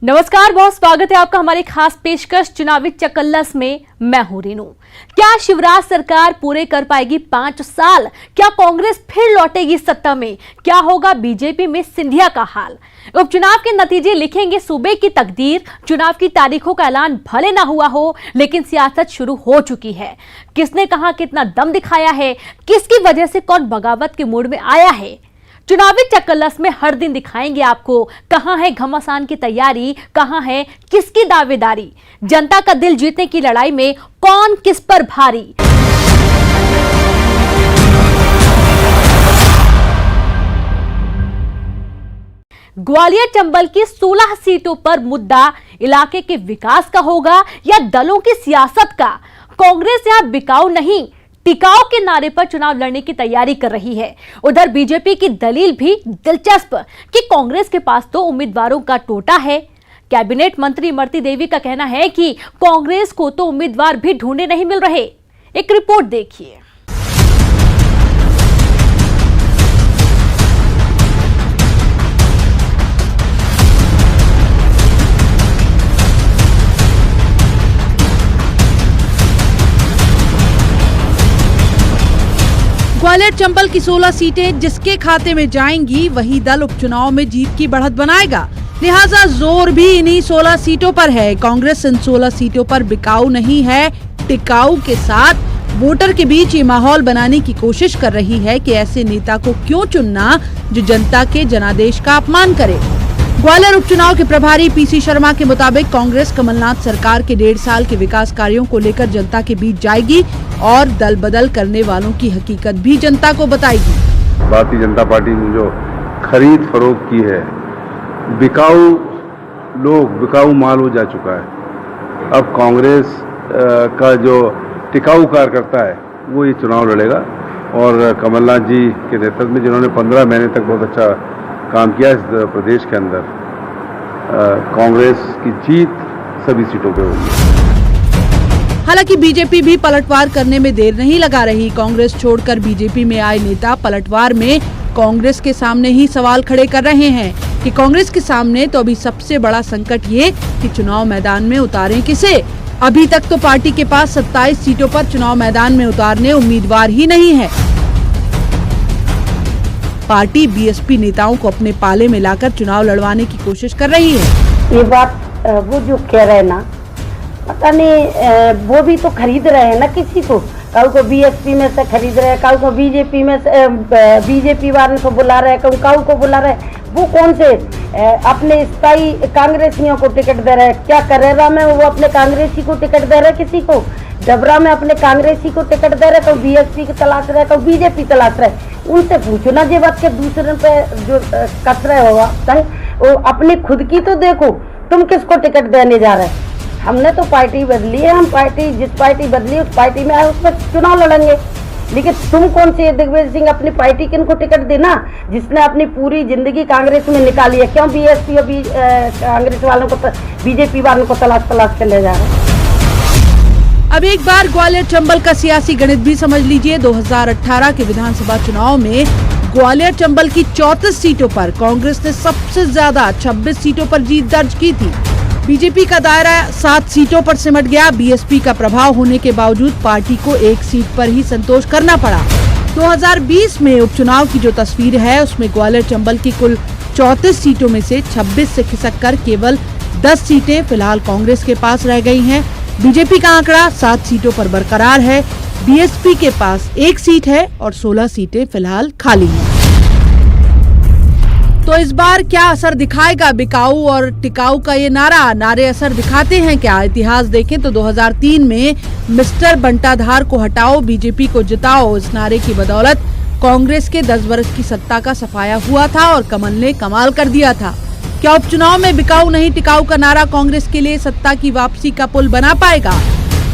नमस्कार, बहुत स्वागत है आपका हमारे खास पेशकश चुनावी चकल्लस में। मैं हूं रीनू। क्या शिवराज सरकार पूरे कर पाएगी 5 साल? क्या कांग्रेस फिर लौटेगी सत्ता में? क्या होगा बीजेपी में सिंधिया का हाल? उपचुनाव के नतीजे लिखेंगे सूबे की तकदीर। चुनाव की तारीखों का ऐलान भले ना हुआ हो, लेकिन सियासत शुरू हो चुकी है। किसने कहां कितना दम दिखाया है, किसकी वजह से कौन बगावत के मूड में आया है, चुनावी चकल्लस में हर दिन दिखाएंगे आपको। कहां है घमासान की तैयारी, कहां है किसकी दावेदारी, जनता का दिल जीतने की लड़ाई में कौन किस पर भारी। ग्वालियर चंबल की 16 सीटों पर मुद्दा इलाके के विकास का होगा या दलों की सियासत का? कांग्रेस यहां बिकाऊ नहीं, टिकाऊ के नारे पर चुनाव लड़ने की तैयारी कर रही है। उधर बीजेपी की दलील भी दिलचस्प कि कांग्रेस के पास तो उम्मीदवारों का टोटा है। कैबिनेट मंत्री इमरती देवी का कहना है कि कांग्रेस को तो उम्मीदवार भी ढूंढे नहीं मिल रहे। एक रिपोर्ट देखिए। ग्वालियर चंबल की 16 सीटें जिसके खाते में जाएंगी वही दल उपचुनाव में जीत की बढ़त बनाएगा। लिहाजा जोर भी इन्हीं 16 सीटों पर है। कांग्रेस इन 16 सीटों पर बिकाऊ नहीं है, टिकाऊ के साथ वोटर के बीच ये माहौल बनाने की कोशिश कर रही है कि ऐसे नेता को क्यों चुनना जो जनता के जनादेश का अपमान करे। ग्वालियर उपचुनाव के प्रभारी पीसी शर्मा के मुताबिक कांग्रेस कमलनाथ सरकार के 1.5 साल के विकास कार्यों को लेकर जनता के बीच जाएगी और दल बदल करने वालों की हकीकत भी जनता को बताएगी। भारतीय जनता पार्टी ने जो खरीद फरोख्त की है, बिकाऊ माल हो जा चुका है। अब कांग्रेस का जो टिकाऊ कार्यकर्ता है वो ये चुनाव लड़ेगा और कमलनाथ जी के नेतृत्व में जिन्होंने 15 महीने तक बहुत अच्छा काम किया इस प्रदेश के अंदर, कांग्रेस की जीत सभी सीटों पे होगी। हालांकि बीजेपी भी पलटवार करने में देर नहीं लगा रही। कांग्रेस छोड़कर बीजेपी में आए नेता पलटवार में कांग्रेस के सामने ही सवाल खड़े कर रहे हैं कि कांग्रेस के सामने तो अभी सबसे बड़ा संकट ये कि चुनाव मैदान में उतारें किसे। अभी तक तो पार्टी के पास 27 सीटों पर चुनाव मैदान में उतारने उम्मीदवार ही नहीं है। पार्टी बीएसपी नेताओं को अपने पाले में लाकर चुनाव लड़वाने की कोशिश कर रही है। ये बात वो जो कह रहे हैं ना, पता नहीं, वो भी तो खरीद रहे हैं ना किसी को। कल को बीएसपी में से खरीद रहे हैं, कल को बीजेपी में से बीजेपी वाले को बुला रहे हैं, कल को बुला रहे हैं। वो कौन से अपने स्थायी कांग्रेसियों को टिकट दे रहे हैं? क्या करेरा में वो अपने कांग्रेसी को टिकट दे रहे हैं, किसी को डबरा में अपने कांग्रेसी को टिकट दे रहे, कभी बीएसपी की तलाश रहे, कभी बीजेपी तलाश रहे। उनसे पूछो ना ये बात के दूसरे पे जो कस रहे होगा, वो अपनी खुद की तो देखो, तुम किसको टिकट देने जा रहे हैं? हमने तो पार्टी बदली है, हम पार्टी जिस पार्टी बदली उस पार्टी में आए, उसमें चुनाव लड़ेंगे। लेकिन तुम कौन से दिग्विजय सिंह अपनी पार्टी किनको टिकट देना, जिसने अपनी पूरी जिंदगी कांग्रेस में निकाली है? क्यों बीएसपी और कांग्रेस वालों को, बीजेपी वालों को तलाश कर ले जा रहे हैं? अब एक बार ग्वालियर चंबल का सियासी गणित भी समझ लीजिए। 2018 के विधानसभा चुनाव में ग्वालियर चंबल की 34 सीटों पर कांग्रेस ने सबसे ज्यादा 26 सीटों पर जीत दर्ज की थी। बीजेपी का दायरा 7 सीटों पर सिमट गया। बीएसपी का प्रभाव होने के बावजूद पार्टी को 1 सीट पर ही संतोष करना पड़ा। 2020 में उपचुनाव की जो तस्वीर है उसमें ग्वालियर चंबल की कुल 34 सीटों में से 26 से खिसक कर केवल 10 सीटें फिलहाल कांग्रेस के पास रह गई हैं। बीजेपी का आंकड़ा 7 सीटों पर बरकरार है। बीएसपी के पास 1 सीट है और 16 सीटें फिलहाल खाली हैं। तो इस बार क्या असर दिखाएगा बिकाऊ और टिकाऊ का ये नारे असर दिखाते हैं क्या? इतिहास देखें तो 2003 में मिस्टर बंटाधार को हटाओ बीजेपी को जिताओ, इस नारे की बदौलत कांग्रेस के 10 वर्ष की सत्ता का सफाया हुआ था और कमल ने कमाल कर दिया था। क्या उपचुनाव में बिकाऊ नहीं टिकाऊ का नारा कांग्रेस के लिए सत्ता की वापसी का पुल बना पाएगा?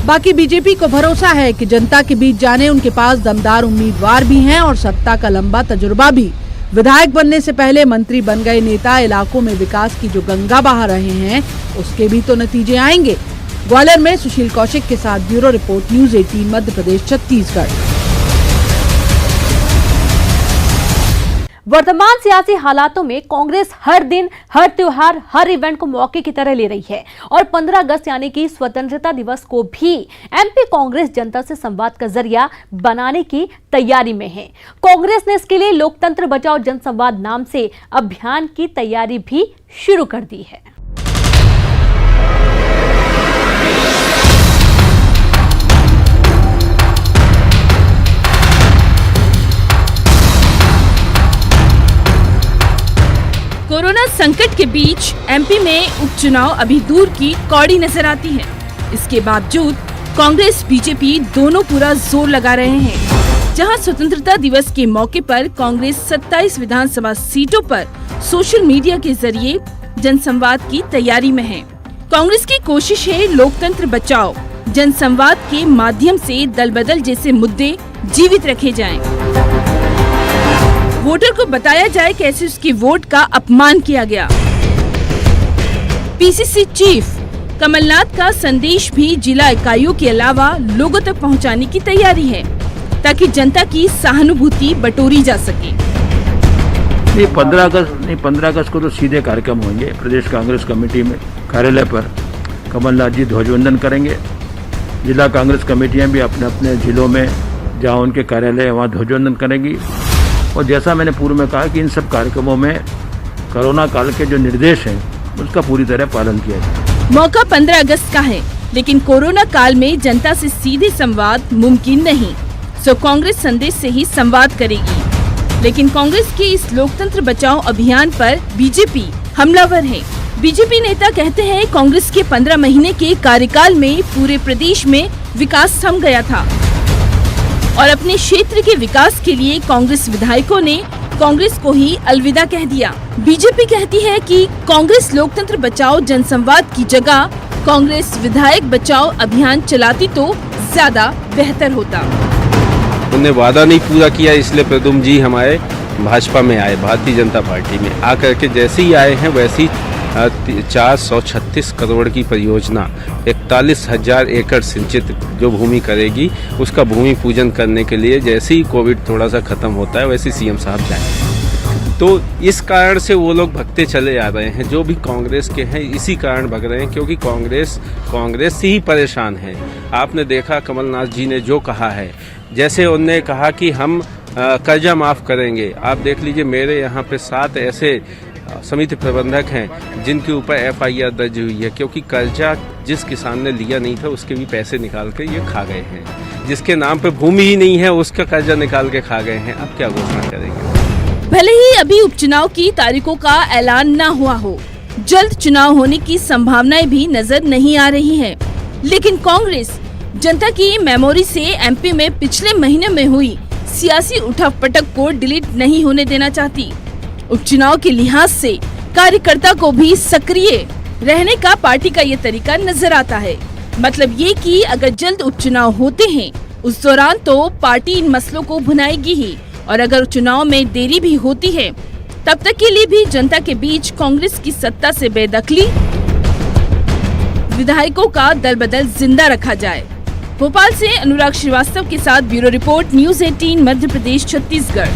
बाकी बीजेपी को भरोसा है कि जनता के बीच जाने उनके पास दमदार उम्मीदवार भी हैं और सत्ता का लंबा तजुर्बा भी। विधायक बनने से पहले मंत्री बन गए नेता इलाकों में विकास की जो गंगा बहा रहे हैं उसके भी तो नतीजे आएंगे। ग्वालियर में सुशील कौशिक के साथ bureau report, news 18 Madhya Pradesh Chhattisgarh. वर्तमान सियासी हालातों में कांग्रेस हर दिन, हर त्योहार, हर इवेंट को मौके की तरह ले रही है और 15 अगस्त यानी कि स्वतंत्रता दिवस को भी एमपी कांग्रेस जनता से संवाद का जरिया बनाने की तैयारी में है। कांग्रेस ने इसके लिए लोकतंत्र बचाओ जनसंवाद नाम से अभियान की तैयारी भी शुरू कर दी है। कोरोना संकट के बीच एमपी में उपचुनाव अभी दूर की कौड़ी नजर आती है। इसके बावजूद कांग्रेस बीजेपी दोनों पूरा जोर लगा रहे हैं। जहां स्वतंत्रता दिवस के मौके पर कांग्रेस 27 विधानसभा सीटों पर सोशल मीडिया के जरिए जनसंवाद की तैयारी में है। कांग्रेस की कोशिश है लोकतंत्र बचाओ जनसंवाद के माध्यम से दल बदल जैसे मुद्दे जीवित रखे जाएं। वोटर को बताया जाए कैसे उसकी वोट का अपमान किया गया। पीसीसी चीफ कमलनाथ का संदेश भी जिला इकाइयों के अलावा लोगों तक पहुंचाने की तैयारी है ताकि जनता की सहानुभूति बटोरी जा सके। 15 अगस्त को तो सीधे कार्यक्रम होंगे। प्रदेश कांग्रेस कमेटी में कार्यालय पर कमलनाथ जी ध्वजवंदन करेंगे। जिला कांग्रेस कमेटियां भी अपने अपने जिलों में जहां उनके कार्यालय है वहां ध्वजवंदन करेंगी। और जैसा मैंने पूर्व में कहा कि इन सब कार्यक्रमों में कोरोना काल के जो निर्देश हैं उसका पूरी तरह पालन किया जाए। मौका 15 अगस्त का है, लेकिन कोरोना काल में जनता से सीधे संवाद मुमकिन नहीं, सो कांग्रेस संदेश से ही संवाद करेगी। लेकिन कांग्रेस के इस लोकतंत्र बचाओ अभियान पर बीजेपी हमलावर है। बीजेपी नेता कहते हैं कांग्रेस के 15 महीने के कार्यकाल में पूरे प्रदेश में विकास थम गया था और अपने क्षेत्र के विकास के लिए कांग्रेस विधायकों ने कांग्रेस को ही अलविदा कह दिया। बीजेपी कहती है कि कांग्रेस लोकतंत्र बचाओ जनसंवाद की जगह कांग्रेस विधायक बचाओ अभियान चलाती तो ज्यादा बेहतर होता। उन्होंने वादा नहीं पूरा किया, इसलिए प्रद्युम्न जी हमारे भाजपा में आए, भारतीय जनता पार्टी में आकर के जैसे ही आए हैं वैसे ही 436 करोड़ की परियोजना 41,000 एकड़ सिंचित जो भूमि करेगी उसका भूमि पूजन करने के लिए जैसे ही कोविड थोड़ा सा खत्म होता है वैसे सीएम साहब जाएंगे। तो इस कारण से वो लोग भगते चले आ रहे हैं, जो भी कांग्रेस के हैं इसी कारण भग रहे हैं, क्योंकि कांग्रेस से ही परेशान है। आपने देखा कमलनाथ जी ने जो कहा है, जैसे उन्होंने कहा कि हम कर्जा माफ़ करेंगे। आप देख लीजिए मेरे यहाँ पे 7 ऐसे समिति प्रबंधक हैं जिनके ऊपर एफआईआर दर्ज हुई है, क्योंकि कर्जा जिस किसान ने लिया नहीं था उसके भी पैसे निकाल कर ये खा गए हैं। जिसके नाम पे भूमि ही नहीं है उसका कर्जा निकाल के खा गए हैं। अब क्या घोषणा करेंगे? भले ही अभी उपचुनाव की तारीखों का ऐलान न हुआ हो, जल्द चुनाव होने की संभावनाएं भी नजर नहीं आ रही है, लेकिन कांग्रेस जनता की मेमोरी से एमपी में पिछले महीने में हुई सियासी उठापटक को डिलीट नहीं होने देना चाहती। उपचुनाव के लिहाज से कार्यकर्ता को भी सक्रिय रहने का पार्टी का ये तरीका नजर आता है। मतलब ये कि अगर जल्द उपचुनाव होते हैं उस दौरान तो पार्टी इन मसलों को भुनाएगी ही, और अगर चुनाव में देरी भी होती है तब तक के लिए भी जनता के बीच कांग्रेस की सत्ता से बेदखली, विधायकों का दल बदल जिंदा रखा जाए। भोपाल से अनुराग श्रीवास्तव के साथ bureau report, news 18 Madhya Pradesh Chhattisgarh.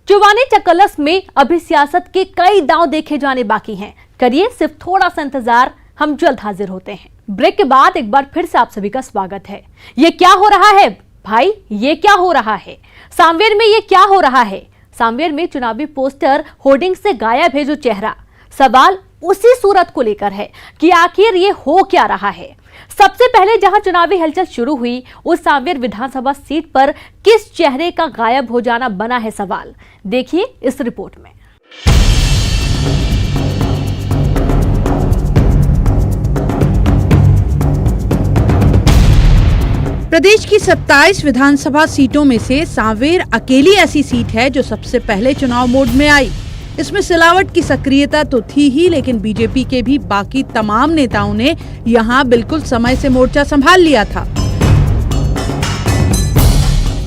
चुवानी चकलस में अभी सियासत के कई दांव देखे जाने बाकी हैं। करिए सिर्फ थोड़ा सा इंतजार, हम जल्द हाजिर होते हैं। ब्रेक के बाद एक बार फिर से आप सभी का स्वागत है। ये क्या हो रहा है भाई, ये क्या हो रहा है? सांवेर में ये क्या हो रहा है? सांवेर में चुनावी पोस्टर होर्डिंग से गायब है जो चेहरा। सवाल उसी सूरत को लेकर है कि आखिर ये हो क्या रहा है। सबसे पहले जहां चुनावी हलचल शुरू हुई उस सांवेर विधानसभा सीट पर किस चेहरे का गायब हो जाना बना है सवाल। देखिए इस रिपोर्ट में। प्रदेश की 27 विधानसभा सीटों में से सांवेर अकेली ऐसी सीट है जो सबसे पहले चुनाव मोड में आई। इसमें सिलावट की सक्रियता तो थी ही, लेकिन बीजेपी के भी बाकी तमाम नेताओं ने यहां बिल्कुल समय से मोर्चा संभाल लिया था।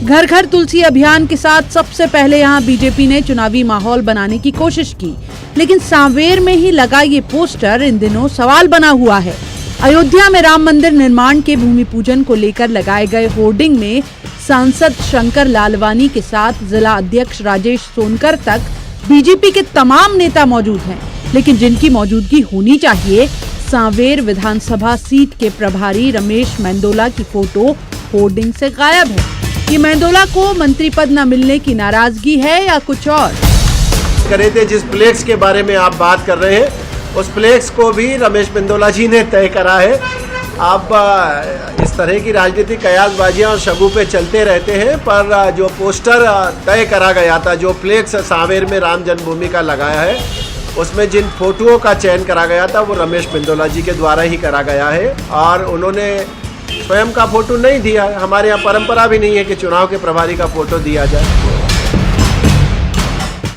घर घर तुलसी अभियान के साथ सबसे पहले यहां बीजेपी ने चुनावी माहौल बनाने की कोशिश की, लेकिन सांवेर में ही लगा ये पोस्टर इन दिनों सवाल बना हुआ है। अयोध्या में राम मंदिर निर्माण के भूमि पूजन को लेकर लगाए गए होर्डिंग में सांसद शंकर लालवानी के साथ जिला अध्यक्ष राजेश सोनकर तक बीजेपी के तमाम नेता मौजूद हैं, लेकिन जिनकी मौजूदगी होनी चाहिए, सांवेर विधानसभा सीट के प्रभारी रमेश मेंदोला की फोटो होर्डिंग से गायब है। ये मेंदोला को मंत्री पद न मिलने की नाराजगी है या कुछ और? करे थे जिस फ्लेक्स के बारे में आप बात कर रहे हैं, उस फ्लेक्स को भी रमेश मेंदोला जी ने तय करा है। आप इस तरह की राजनीतिक कयासबाजियां और शगुफे चलते रहते हैं, पर जो पोस्टर तय करा गया था, जो फ्लेक्स सांवेर में राम जन्मभूमि का लगाया है, उसमें जिन फोटोओं का चयन करा गया था वो रमेश मेंदोला जी के द्वारा ही करा गया है और उन्होंने स्वयं का फोटो नहीं दिया। हमारे यहाँ परंपरा भी नहीं है कि चुनाव के प्रभारी का फोटो दिया जाए।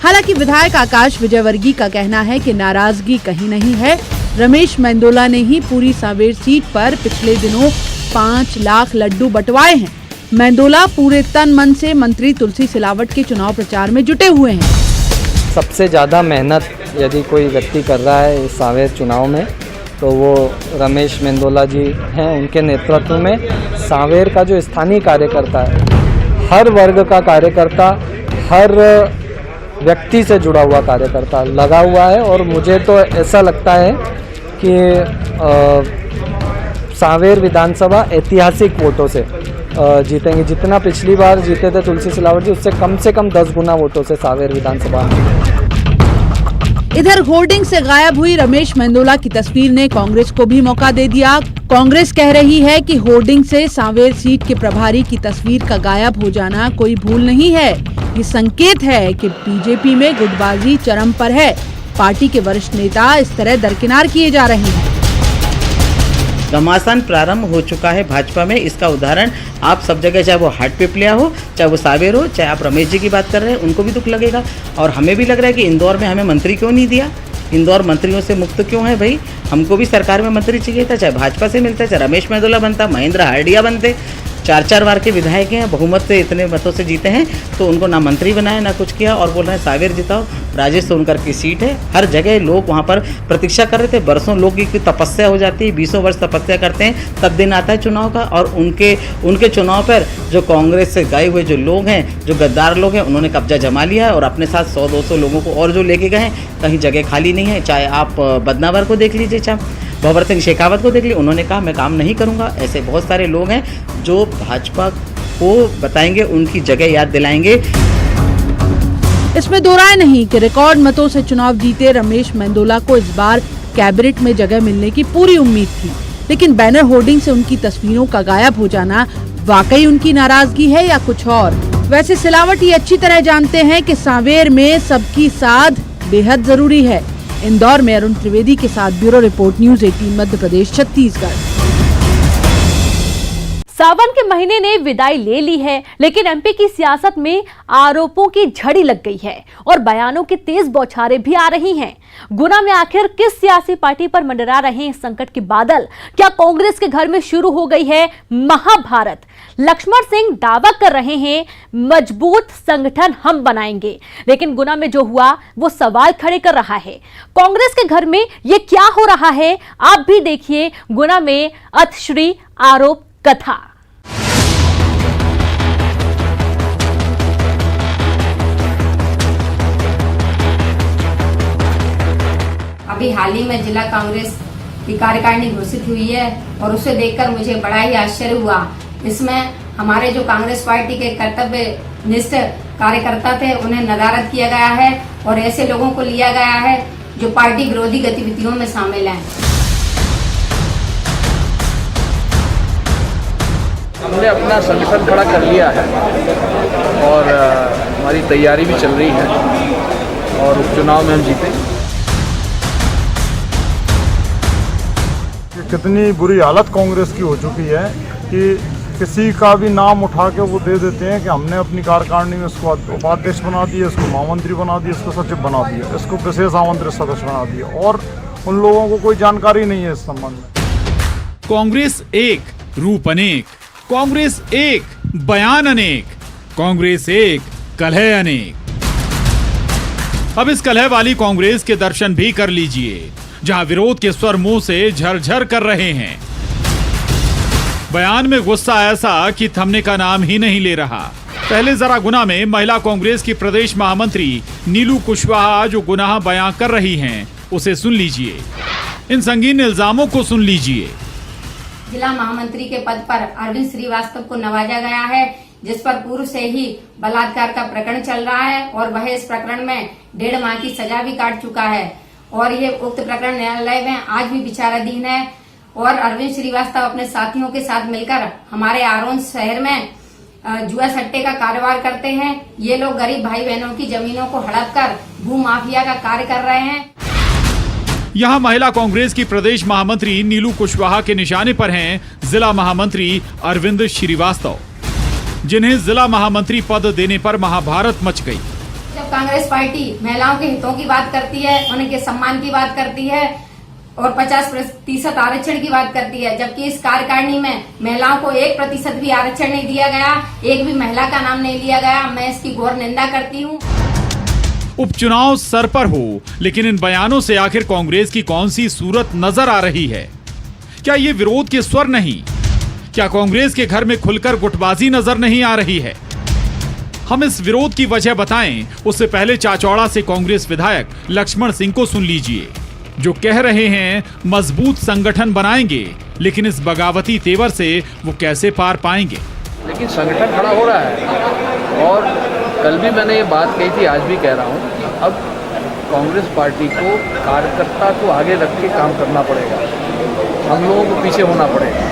हालांकि विधायक आकाश विजयवर्गीय का कहना है कि नाराजगी कहीं नहीं है। रमेश मेंदोला ने ही पूरी सांवेर सीट पर पिछले दिनों 5 लाख लड्डू बंटवाए हैं। मेंदोला पूरे तन मन से मंत्री तुलसी सिलावट के चुनाव प्रचार में जुटे हुए हैं। सबसे ज़्यादा मेहनत यदि कोई व्यक्ति कर रहा है इस सांवेर चुनाव में तो वो रमेश मेंदोला जी हैं। उनके नेतृत्व में सांवेर का जो स्थानीय कार्यकर्ता है, हर वर्ग का कार्यकर्ता, हर व्यक्ति से जुड़ा हुआ कार्यकर्ता लगा हुआ है और मुझे तो ऐसा लगता है कि सांवेर विधानसभा ऐतिहासिक वोटों से जीतेंगे। जितना पिछली बार जीते थे तुलसी सिलावट जी, उससे कम 10 गुना वोटों से सांवेर विधानसभा। इधर होर्डिंग से गायब हुई रमेश मेंदोला की तस्वीर ने कांग्रेस को भी मौका दे दिया। कांग्रेस कह रही है कि होर्डिंग से सांवेर सीट के प्रभारी की तस्वीर का गायब हो जाना कोई भूल नहीं है। ये संकेत है कि बीजेपी में गुटबाजी चरम पर है। पार्टी के वरिष्ठ नेता इस तरह दरकिनार किए जा रहे हैं। घमासान प्रारंभ हो चुका है भाजपा में। इसका उदाहरण आप सब जगह, चाहे वो हाटपिपलिया हो, चाहे वो सांवेर हो, चाहे आप रमेश जी की बात कर रहे हैं, उनको भी दुख लगेगा। और हमें भी लग रहा है कि इंदौर में हमें मंत्री क्यों नहीं दिया, इंदौर मंत्रियों से मुक्त क्यों है भाई। हमको भी सरकार में मंत्री चाहिए था, चाहे भाजपा से मिलता, चाहे रमेश मेंदोला बनता, महेंद्र हार्डिया बनते। 4 बार के विधायक हैं, बहुमत से इतने मतों से जीते हैं, तो उनको ना मंत्री बनाया ना कुछ किया और बोल रहे हैं सांवेर जिताओ। राजेश सोनकर की सीट है, हर जगह लोग वहाँ पर प्रतीक्षा कर रहे थे। बरसों लोग की तपस्या हो जाती है, 20 वर्ष तपस्या करते हैं, तब दिन आता है चुनाव का। और उनके चुनाव पर जो कांग्रेस से गए हुए जो लोग हैं, जो गद्दार लोग हैं, उन्होंने कब्जा जमा लिया है और अपने साथ 100-200 लोगों को और जो लेके गए हैं, कहीं जगह खाली नहीं है। चाहे आप बदनावर को देख लीजिए, चाहे भंवर सिंह शेखावत को देख लीजिए, उन्होंने कहा मैं काम नहीं करूंगा। ऐसे बहुत सारे लोग हैं जो भाजपा को बताएंगे, उनकी जगह याद दिलाएंगे। इसमें दो राय नहीं कि रिकॉर्ड मतों से चुनाव जीते रमेश मेंदोला को इस बार कैबिनेट में जगह मिलने की पूरी उम्मीद थी, लेकिन बैनर होर्डिंग से उनकी तस्वीरों का गायब हो जाना वाकई उनकी नाराजगी है या कुछ और। वैसे सिलावट ये अच्छी तरह जानते हैं कि सांवेर में सबकी साथ बेहद जरूरी है। इंदौर में अरुण त्रिवेदी के साथ bureau report, news 18 Madhya Pradesh, Chhattisgarh. सावन के महीने ने विदाई ले ली है, लेकिन एमपी की सियासत में आरोपों की झड़ी लग गई है और बयानों की तेज बौछारें भी आ रही हैं। गुना में आखिर किस सियासी पार्टी पर मंडरा रहे हैं संकट के बादल? क्या कांग्रेस के घर में शुरू हो गई है महाभारत? लक्ष्मण सिंह दावा कर रहे हैं मजबूत संगठन हम बनाएंगे, लेकिन गुना में जो हुआ वो सवाल खड़े कर रहा है। कांग्रेस के घर में ये क्या हो रहा है, आप भी देखिए गुना में अतश्री आरोप कथा। अभी हाल ही में जिला कांग्रेस की कार्यकारिणी घोषित हुई है और उसे देखकर मुझे बड़ा ही आश्चर्य हुआ। इसमें हमारे जो कांग्रेस पार्टी के कर्तव्यनिष्ठ कार्यकर्ता थे उन्हें नदारद किया गया है और ऐसे लोगों को लिया गया है जो पार्टी विरोधी गतिविधियों में शामिल हैं। हमने अपना संगठन खड़ा कर लिया है और हमारी तैयारी भी चल रही है और उपचुनाव में हम जीतेंगे। कितनी बुरी हालत कांग्रेस की हो चुकी है कि किसी का भी नाम उठा के वो दे देते हैं कि हमने अपनी कार्यकारिणी में इसको उपाध्यक्ष बना दिया, इसको महामंत्री बना दिया, इसको सचिव बना दिया, इसको विशेष आमंत्रित सदस्य बना दिया और उन लोगों को कोई जानकारी नहीं है इस संबंध में। कांग्रेस एक, रूप अनेक, कांग्रेस एक, बयान अनेक, कांग्रेस एक, कलह अनेक। अब इस कलह वाली कांग्रेस के दर्शन भी कर लीजिए, जहां विरोध के स्वर मुंह से झरझर कर रहे हैं। बयान में गुस्सा ऐसा कि थमने का नाम ही नहीं ले रहा। पहले जरा गुना में महिला कांग्रेस की प्रदेश महामंत्री नीलू कुशवाहा जो गुनाह बयां कर रही हैं, उसे सुन लीजिए। इन संगीन इल्जामों को सुन लीजिए। जिला महामंत्री के पद पर अरविंद श्रीवास्तव को नवाजा गया है, जिस पर पूर्व से ही बलात्कार का प्रकरण चल रहा है और वह इस प्रकरण में 1.5 माह की सजा भी काट चुका है और ये उक्त प्रकरण न्यायालय में आज भी विचाराधीन है। और अरविंद श्रीवास्तव अपने साथियों के साथ मिलकर हमारे आरोन शहर में जुआ सट्टे का कारोबार करते हैं। ये लोग गरीब भाई बहनों की जमीनों को हड़प कर भू माफिया का कार्य कर रहे हैं। यहाँ महिला कांग्रेस की प्रदेश महामंत्री नीलू कुशवाहा के निशाने पर हैं जिला महामंत्री अरविंद श्रीवास्तव, जिन्हें जिला महामंत्री पद देने पर महाभारत मच गई। जब कांग्रेस पार्टी महिलाओं के हितों की बात करती है, उनके सम्मान की बात करती है और 50% आरक्षण की बात करती है, जबकि इस कार्यकारिणी में महिलाओं को 1% भी आरक्षण नहीं दिया गया, एक भी महिला का नाम नहीं लिया गया। मैं इसकी घोर निंदा करती हूँ। उपचुनाव सर पर हो, लेकिन इन बयानों से आखिर कांग्रेस की कौन सी सूरत नजर आ रही है? क्या ये विरोध के स्वर नहीं? क्या कांग्रेस के घर में खुलकर गुटबाजी नजर नहीं आ रही है? हम इस विरोध की वजह बताएं, उससे पहले चाचौड़ा से कांग्रेस विधायक लक्ष्मण सिंह को सुन लीजिए, जो कह रहे हैं मजबूत संगठन बनाएंगे, लेकिन इस बगावती तेवर से वो कैसे पार पाएंगे? लेकिन संगठन खड़ा हो रहा है और कल भी मैंने ये बात कही थी, आज भी कह रहा हूँ। अब कांग्रेस पार्टी को कार्यकर्ता को आगे रख के काम करना पड़ेगा, हम लोगों को पीछे होना पड़ेगा,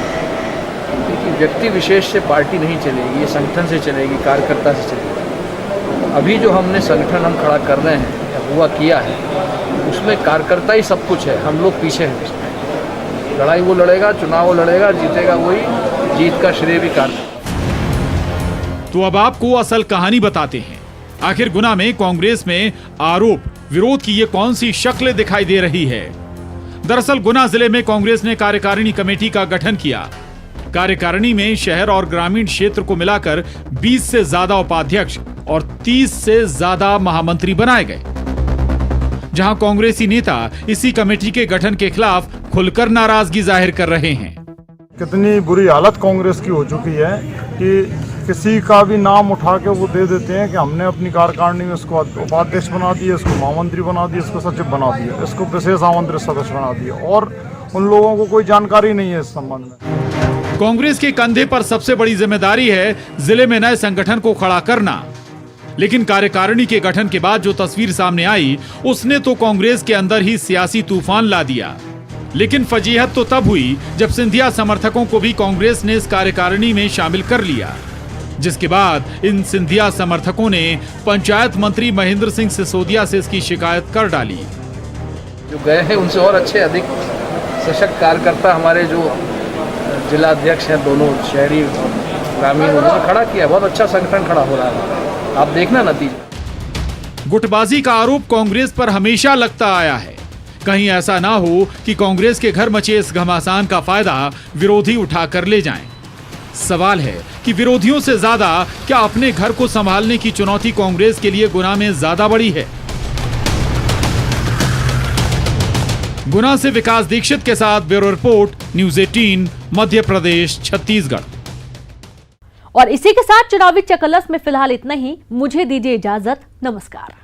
क्योंकि व्यक्ति विशेष से पार्टी नहीं चलेगी, ये संगठन से चलेगी, कार्यकर्ता से चलेगी। अभी जो हमने संगठन हम खड़ा कर रहे हैं या हुआ किया है, उसमें कार्यकर्ता ही सब कुछ है, हम लोग पीछे हैं उसमें। लड़ाई वो लड़ेगा, चुनाव वो लड़ेगा, जीतेगा वही, जीत का श्रेय भी कार्यकर्ता। तो अब आपको असल कहानी बताते हैं। आखिर गुना में कांग्रेस में आरोप विरोध की ये कौन सी शक्ल दिखाई दे रही है? दरअसल गुना जिले में कांग्रेस ने कार्यकारिणी कमेटी का गठन किया। कार्यकारिणी में शहर और ग्रामीण क्षेत्र को मिलाकर 20 से ज्यादा उपाध्यक्ष और 30 से ज्यादा महामंत्री बनाए गए, जहां कांग्रेसी नेता इसी कमेटी के गठन के खिलाफ खुलकर नाराजगी जाहिर कर रहे हैं। कितनी बुरी हालत कांग्रेस की हो चुकी है कि किसी का भी नाम उठा के वो दे देते हैं कि हमने अपनी कार्यकारिणी में इसको उपाध्यक्ष बना दिया, इसको महामंत्री बना दिया, इसको सचिव बना दिया, इसको विशेष आमंत्रित सदस्य बना दिया, और उन लोगों को कोई जानकारी नहीं है इस संबंध में। कांग्रेस के कंधे पर सबसे बड़ी जिम्मेदारी है जिले में नए संगठन को खड़ा करना, लेकिन कार्यकारिणी के गठन के बाद जो तस्वीर सामने आई, उसने तो कांग्रेस के अंदर ही सियासी तूफान ला दिया। लेकिन फजीहत तो तब हुई जब सिंधिया समर्थकों को भी कांग्रेस ने इस कार्यकारिणी में शामिल कर लिया, जिसके बाद इन सिंधिया समर्थकों ने पंचायत मंत्री महेंद्र सिंह सिसोदिया से इसकी शिकायत कर डाली। जो गए हैं उनसे और अच्छे, अधिक सशक्त कार्यकर्ता हमारे जो जिला अध्यक्ष हैं, दोनों शहरी और ग्रामीण, उन्होंने खड़ा किया। बहुत अच्छा संगठन खड़ा हो रहा है, आप देखना नतीजा। गुटबाजी का आरोप कांग्रेस पर हमेशा लगता आया है। कहीं ऐसा ना हो कि कांग्रेस के घर मचे इस घमासान का फायदा विरोधी उठाकर ले जाएं। सवाल है कि विरोधियों से ज्यादा क्या अपने घर को संभालने की चुनौती कांग्रेस के लिए गुना में ज्यादा बड़ी है? गुना से विकास दीक्षित के साथ bureau report, news 18, Madhya Pradesh, Chhattisgarh. और इसी के साथ चुनावी चकल्लस में फिलहाल इतना ही। मुझे दीजिए इजाजत। नमस्कार।